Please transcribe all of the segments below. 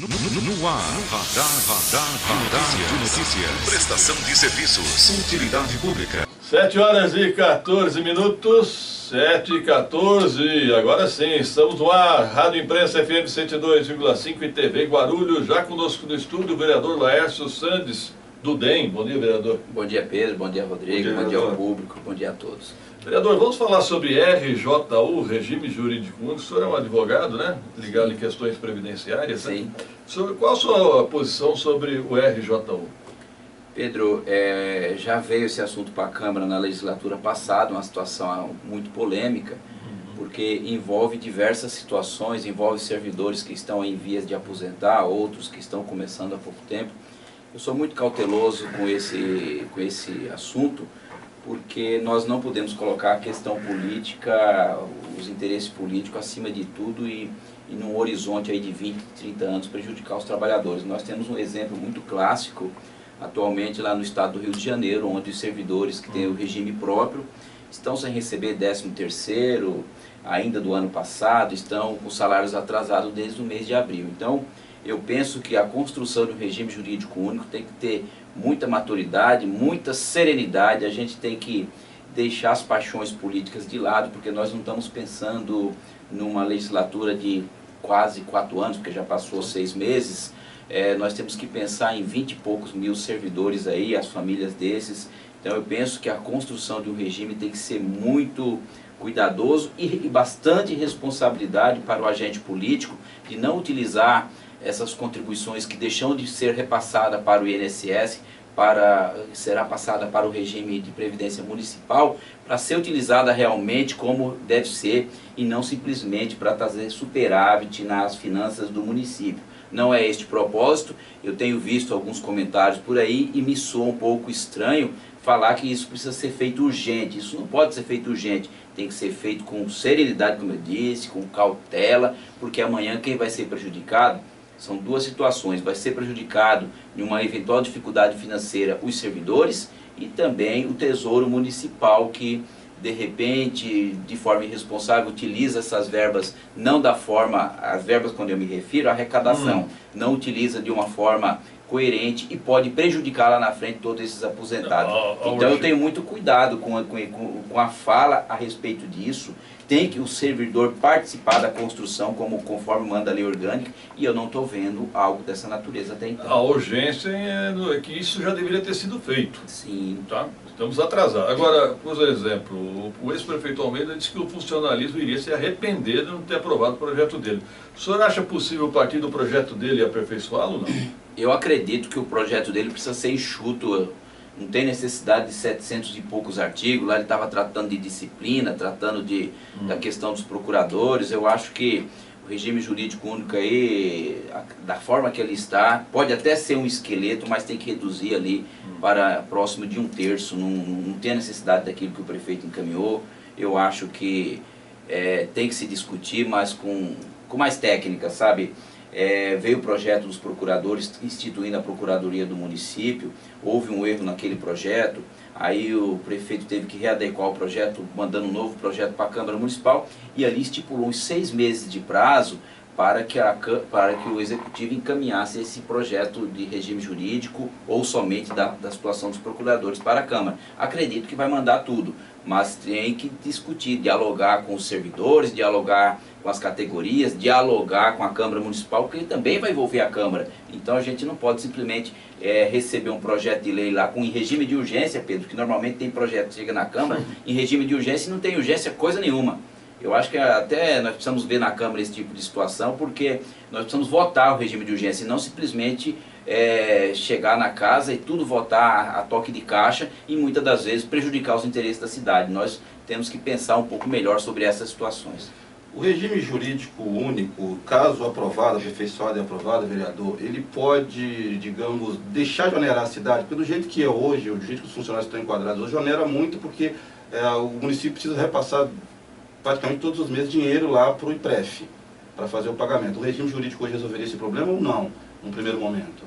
No ar, Radar de Notícias. Prestação de serviços. Utilidade pública. 7 horas e 14 minutos. 7 e 14. Agora sim, estamos no ar. Rádio Imprensa FM 102,5 e TV Guarulhos. Já conosco no estúdio o vereador Laércio Sandes, do DEM. Bom dia, vereador. Bom dia, Pedro. Bom dia, Rodrigo. Bom dia ao público. Bom dia a todos. Vereador, vamos falar sobre RJU, Regime Jurídico Único. O senhor é um advogado, né? Ligado em questões previdenciárias. Sim. Né? Qual a sua posição sobre o RJU? Pedro, já veio esse assunto para a Câmara na legislatura passada, uma situação muito polêmica, porque envolve diversas situações, envolve servidores que estão em vias de aposentar, outros que estão começando há pouco tempo. Eu sou muito cauteloso com esse assunto, porque nós não podemos colocar a questão política, os interesses políticos acima de tudo e num horizonte aí de 20, 30 anos prejudicar os trabalhadores. Nós temos um exemplo muito clássico atualmente lá no estado do Rio de Janeiro, onde os servidores que têm o regime próprio estão sem receber 13º ainda do ano passado, estão com salários atrasados desde o mês de abril. Então, eu penso que a construção de um regime jurídico único tem que ter muita maturidade, muita serenidade. A gente tem que deixar as paixões políticas de lado, porque nós não estamos pensando numa legislatura de quase 4 anos, porque já passou 6 meses. Nós temos que pensar em 20 e poucos mil servidores aí, as famílias desses. Então eu penso que a construção de um regime tem que ser muito cuidadoso e bastante responsabilidade para o agente político de não utilizar essas contribuições que deixam de ser repassadas para o INSS, será passada para o regime de previdência municipal, para ser utilizada realmente como deve ser e não simplesmente para trazer superávit nas finanças do município. Não é este o propósito. Eu tenho visto alguns comentários por aí e me soa um pouco estranho falar que isso precisa ser feito urgente. Isso não pode ser feito urgente, tem que ser feito com serenidade, como eu disse, com cautela, porque amanhã quem vai ser prejudicado são duas situações: vai ser prejudicado em uma eventual dificuldade financeira os servidores e também o Tesouro Municipal, que de repente, de forma irresponsável, utiliza essas verbas não da forma, as verbas quando eu me refiro à arrecadação, não utiliza de uma forma coerente e pode prejudicar lá na frente todos esses aposentados. Então eu tenho muito cuidado com a fala a respeito disso. Tem que o servidor participar da construção conforme manda a lei orgânica, e eu não estou vendo algo dessa natureza até então. A urgência é que isso já deveria ter sido feito. Sim. Tá? Estamos atrasados. Agora, por exemplo, o ex-prefeito Almeida disse que o funcionalismo iria se arrepender de não ter aprovado o projeto dele. O senhor acha possível partir do projeto dele e aperfeiçoá-lo ou não? Eu acredito que o projeto dele precisa ser enxuto. Não tem necessidade de 700 e poucos artigos. Lá ele estava tratando de disciplina, tratando da questão dos procuradores. Eu acho que o regime jurídico único aí, da forma que ele está, pode até ser um esqueleto, mas tem que reduzir ali para próximo de 1/3. Não tem a necessidade daquilo que o prefeito encaminhou. Eu acho que tem que se discutir, mas com mais técnica, sabe? Veio o projeto dos procuradores instituindo a procuradoria do município, houve um erro naquele projeto, aí o prefeito teve que readequar o projeto, mandando um novo projeto para a Câmara Municipal, e ali estipulou uns 6 meses de prazo para que o Executivo encaminhasse esse projeto de regime jurídico ou somente da situação dos procuradores para a Câmara. Acredito que vai mandar tudo, mas tem que discutir, dialogar com os servidores, dialogar com as categorias, dialogar com a Câmara Municipal, porque também vai envolver a Câmara. Então a gente não pode simplesmente receber um projeto de lei lá em regime de urgência, Pedro, que normalmente tem projeto que chega na Câmara em regime de urgência e não tem urgência coisa nenhuma. Eu acho que até nós precisamos ver na Câmara esse tipo de situação, porque nós precisamos votar o regime de urgência e não simplesmente chegar na casa e tudo votar a toque de caixa e muitas das vezes prejudicar os interesses da cidade. Nós temos que pensar um pouco melhor sobre essas situações. O regime jurídico único, caso aprovado, aperfeiçoado e aprovado, vereador, ele pode, digamos, deixar de onerar a cidade, porque do jeito que é hoje, do jeito que os funcionários estão enquadrados hoje, onera muito, porque o município precisa repassar praticamente todos os meses dinheiro lá para o IPREF, para fazer o pagamento. O regime jurídico hoje resolveria esse problema ou não, num primeiro momento?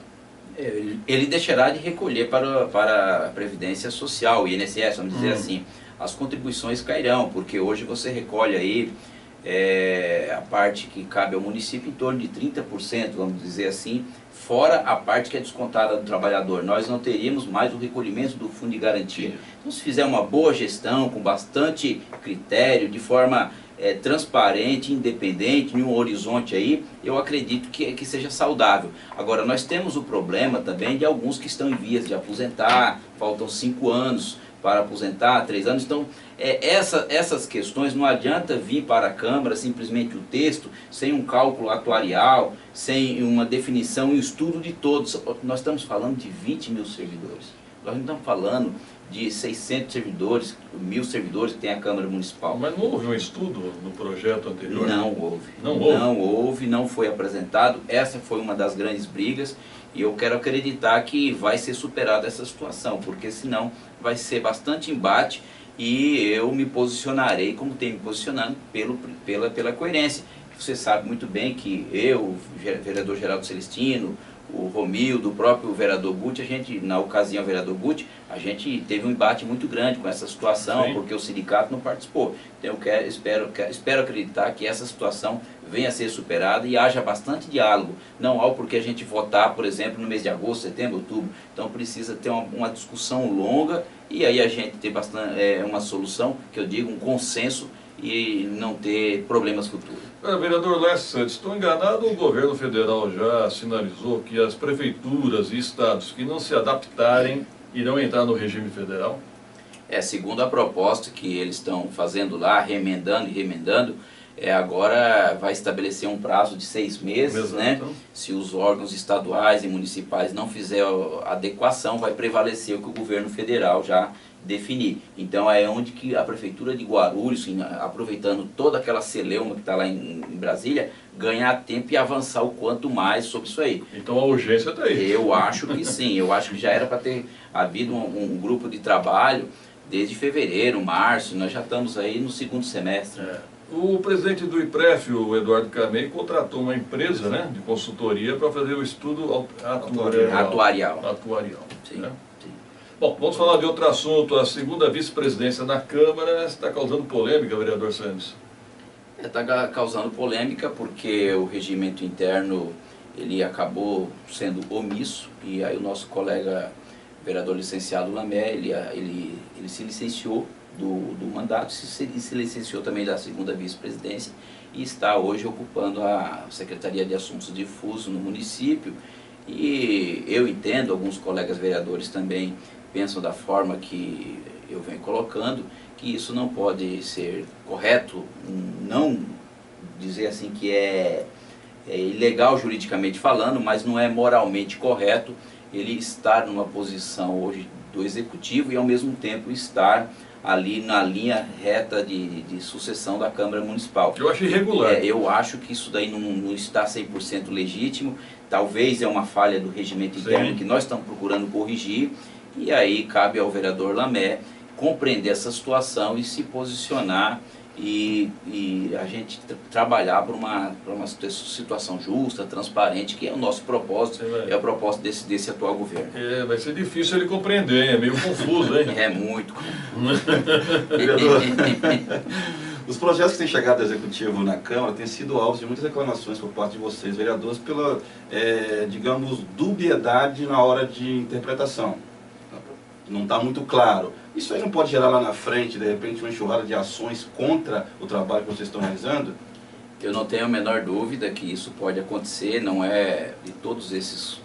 Ele deixará de recolher para a Previdência Social, o INSS, vamos dizer assim. As contribuições cairão, porque hoje você recolhe aí a parte que cabe ao município em torno de 30%, vamos dizer assim, fora a parte que é descontada do trabalhador. Nós não teríamos mais o recolhimento do fundo de garantia. Então, se fizer uma boa gestão, com bastante critério, de forma transparente, independente, em um horizonte aí, eu acredito que seja saudável. Agora, nós temos o problema também de alguns que estão em vias de aposentar, faltam 5 anos para aposentar, 3 anos, então essas questões não adianta vir para a Câmara simplesmente o texto, sem um cálculo atuarial, sem uma definição e um estudo de todos. Nós estamos falando de 20 mil servidores, nós não estamos falando de 600 servidores, 1000 servidores que tem a Câmara Municipal. Mas não houve um estudo no projeto anterior? Não houve. Não houve? Não foi apresentado. Essa foi uma das grandes brigas e eu quero acreditar que vai ser superada essa situação, porque senão vai ser bastante embate e eu me posicionarei como tenho me posicionado pela coerência. Você sabe muito bem que eu, o vereador Geraldo Celestino, o Romildo, o próprio vereador Guti, a gente, na ocasião, o vereador Guti, a gente teve um embate muito grande com essa situação, sim, porque o sindicato não participou. Então eu espero acreditar que essa situação venha a ser superada e haja bastante diálogo. Não há porque a gente votar, por exemplo, no mês de agosto, setembro, outubro. Então precisa ter uma discussão longa e aí a gente ter uma solução, que eu digo, um consenso, e não ter problemas futuros. Vereador Lécio, estou enganado, o governo federal já sinalizou que as prefeituras e estados que não se adaptarem irão entrar no regime federal? Segundo a proposta que eles estão fazendo lá, remendando, agora vai estabelecer um prazo de 6 meses, né? Se os órgãos estaduais e municipais não fizerem a adequação, vai prevalecer o que o governo federal já definir. Então é onde que a Prefeitura de Guarulhos, aproveitando toda aquela celeuma que está lá em Brasília, ganhar tempo e avançar o quanto mais sobre isso aí. Então a urgência está aí. Eu acho que sim, eu acho que já era para ter havido um grupo de trabalho desde fevereiro, março, nós já estamos aí no segundo semestre. O presidente do IPREF, o Eduardo Camei, contratou uma empresa, né, de consultoria para fazer o estudo atuarial. Sim. Né? Bom, vamos falar de outro assunto. A segunda vice-presidência na Câmara está causando polêmica, vereador Santos. Está causando polêmica porque o regimento interno ele acabou sendo omisso e aí o nosso colega vereador licenciado Lamé, ele se licenciou do mandato, se licenciou também da segunda vice-presidência e está hoje ocupando a Secretaria de Assuntos Difusos no município. E eu entendo, alguns colegas vereadores também pensam da forma que eu venho colocando, que isso não pode ser correto, não dizer assim que é ilegal juridicamente falando, mas não é moralmente correto ele estar numa posição hoje do executivo e ao mesmo tempo estar ali na linha reta de sucessão da Câmara Municipal. Eu acho irregular. Eu acho que isso daí não está 100% legítimo, talvez é uma falha do regimento interno, sim, que nós estamos procurando corrigir, e aí cabe ao vereador Lamé compreender essa situação e se posicionar e a gente trabalhar por uma situação justa, transparente, que é o nosso propósito, é o propósito desse atual governo. Vai ser difícil ele compreender, é meio confuso, hein? É muito confuso. Vereador, os projetos que têm chegado ao Executivo na Câmara têm sido alvos de muitas reclamações por parte de vocês, vereadores, pela, digamos, dubiedade na hora de interpretação. Não está muito claro. Isso aí não pode gerar lá na frente, de repente, uma enxurrada de ações contra o trabalho que vocês estão realizando? Eu não tenho a menor dúvida que isso pode acontecer, não é de todos esses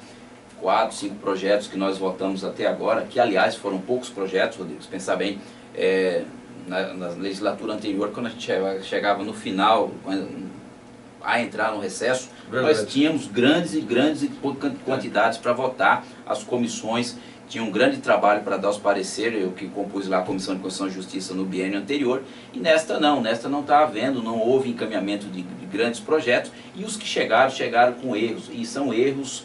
4, 5 projetos que nós votamos até agora, que aliás foram poucos projetos, Rodrigo, se pensar bem, na legislatura anterior, quando a gente chegava no final, a entrar no recesso, verdade, nós tínhamos grandes quantidades para votar, as comissões tinha um grande trabalho para dar os pareceres, eu que compus lá a Comissão de Constituição e Justiça no biênio anterior, e nesta não está havendo, não houve encaminhamento de grandes projetos, e os que chegaram com erros, e são erros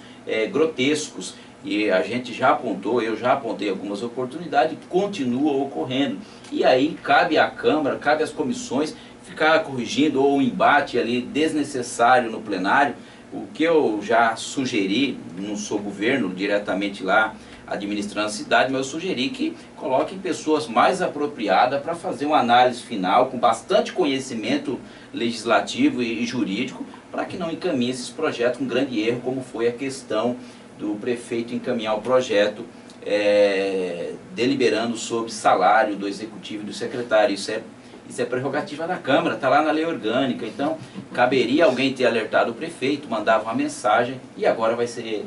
grotescos, e a gente já apontou, eu já apontei algumas oportunidades, continua ocorrendo, e aí cabe à Câmara, cabe às comissões ficar corrigindo, ou um embate ali desnecessário no plenário. O que eu já sugeri, não sou governo diretamente lá, administrando a cidade, mas eu sugeri que coloquem pessoas mais apropriadas para fazer uma análise final, com bastante conhecimento legislativo e jurídico, para que não encaminhe esses projetos com grande erro, como foi a questão do prefeito encaminhar o projeto deliberando sobre salário do executivo e do secretário. Isso é prerrogativa da Câmara, está lá na lei orgânica. Então, caberia alguém ter alertado o prefeito, mandava uma mensagem, e agora vai ser...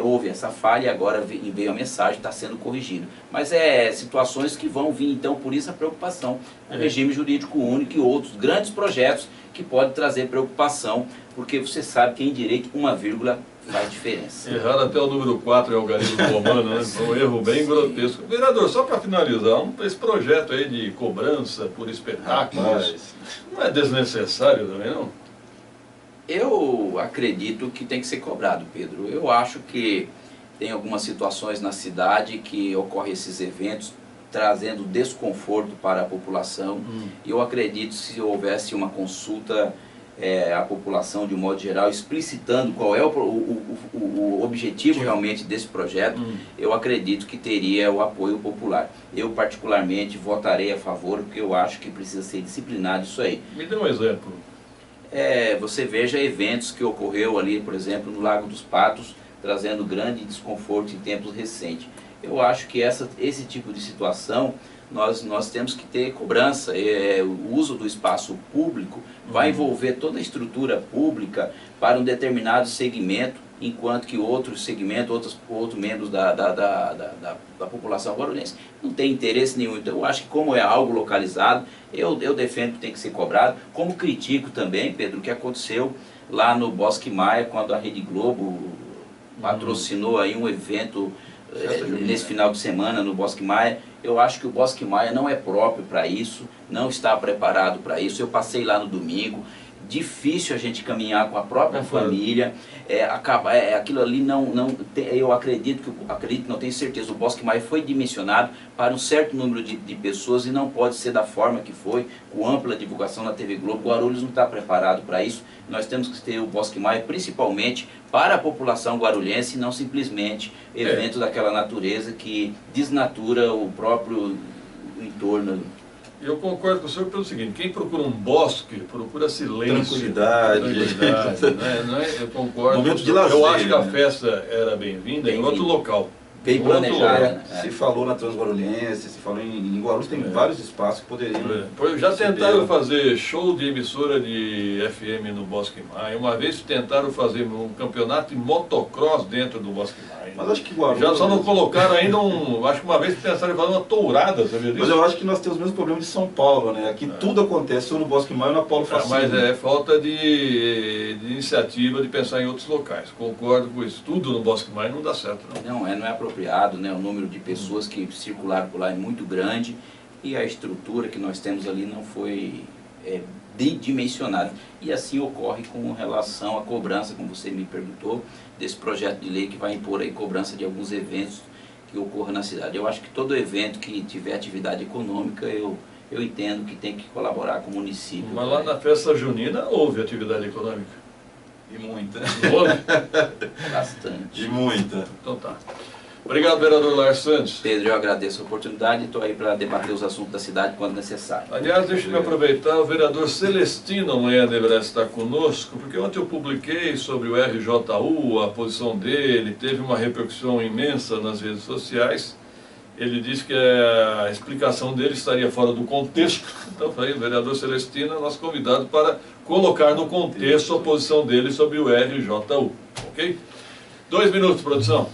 houve essa falha e agora veio a mensagem, está sendo corrigido. Mas situações que vão vir, então, por isso a preocupação com o regime jurídico único e outros grandes projetos que podem trazer preocupação, porque você sabe que em direito uma vírgula faz diferença. Errar até o número 4 é o algarismo romano, né? Um erro bem grotesco. Vereador, só para finalizar, esse projeto aí de cobrança por espetáculos, não é desnecessário também, não? Eu acredito que tem que ser cobrado, Pedro. Eu acho que tem algumas situações na cidade que ocorrem esses eventos trazendo desconforto para a população. E eu acredito que se houvesse uma consulta à população de um modo geral, explicitando qual é o objetivo realmente desse projeto, eu acredito que teria o apoio popular. Eu particularmente votarei a favor, porque eu acho que precisa ser disciplinado isso aí. Me dê um exemplo. Você veja eventos que ocorreu ali, por exemplo, no Lago dos Patos, trazendo grande desconforto em tempos recentes. Eu acho que esse tipo de situação, nós temos que ter cobrança. O uso do espaço público vai envolver toda a estrutura pública para um determinado segmento, enquanto que outros segmentos, outros membros da população guarulhense não tem interesse nenhum. Então eu acho que como é algo localizado, eu defendo que tem que ser cobrado. Como critico também, Pedro, o que aconteceu lá no Bosque Maia, quando a Rede Globo patrocinou aí um evento nesse final de semana no Bosque Maia. Eu acho que o Bosque Maia não é próprio para isso, não está preparado para isso. Eu passei lá no domingo. Difícil a gente caminhar com a própria família, aquilo ali eu acredito, não tenho certeza, o Bosque Maia foi dimensionado para um certo número de pessoas e não pode ser da forma que foi, com ampla divulgação na TV Globo. Guarulhos não está preparado para isso. Nós temos que ter o Bosque Maia principalmente para a população guarulhense e não simplesmente eventos daquela natureza que desnatura o próprio entorno. Eu concordo com o senhor pelo seguinte: quem procura um bosque, procura silêncio. Tranquilidade. Eu concordo. Momento de lazer, eu acho que a né? festa era bem-vinda em outro local. Bem planejada. Se falou na Transguarulhense, se falou em Guarulhos, tem vários espaços que poderiam... Já tentaram fazer show de emissora de FM no Bosque Maia. Uma vez tentaram fazer um campeonato de motocross dentro do Bosque Maia. Mas acho que Guarulhos... Já só não colocaram ainda acho que uma vez pensaram em fazer uma tourada, sabia disso? Mas eu acho que nós temos os mesmos problemas de São Paulo, né? Aqui tudo acontece ou no Bosque Maia ou na Paulo Facino. Mas é falta de iniciativa de pensar em outros locais. Concordo com isso. Tudo no Bosque Maia não dá certo, não. Não é apropriado, né? O número de pessoas que circularam por lá é muito grande e a estrutura que nós temos ali não foi dimensionada. E assim ocorre com relação à cobrança, como você me perguntou, desse projeto de lei que vai impor aí cobrança de alguns eventos que ocorram na cidade. Eu acho que todo evento que tiver atividade econômica, eu entendo que tem que colaborar com o município. Mas lá na festa junina houve atividade econômica? E muita. Houve? Bastante. E muita. Então tá. Obrigado, vereador Laércio Santos. Pedro, eu agradeço a oportunidade e estou aí para debater os assuntos da cidade quando necessário. Aliás, deixa eu aproveitar, o vereador Celestino amanhã deverá estar conosco, porque ontem eu publiquei sobre o RJU, a posição dele, teve uma repercussão imensa nas redes sociais. Ele disse que a explicação dele estaria fora do contexto. Então, aí, o vereador Celestino é nosso convidado para colocar no contexto a posição dele sobre o RJU. Ok? 2 minutos, produção.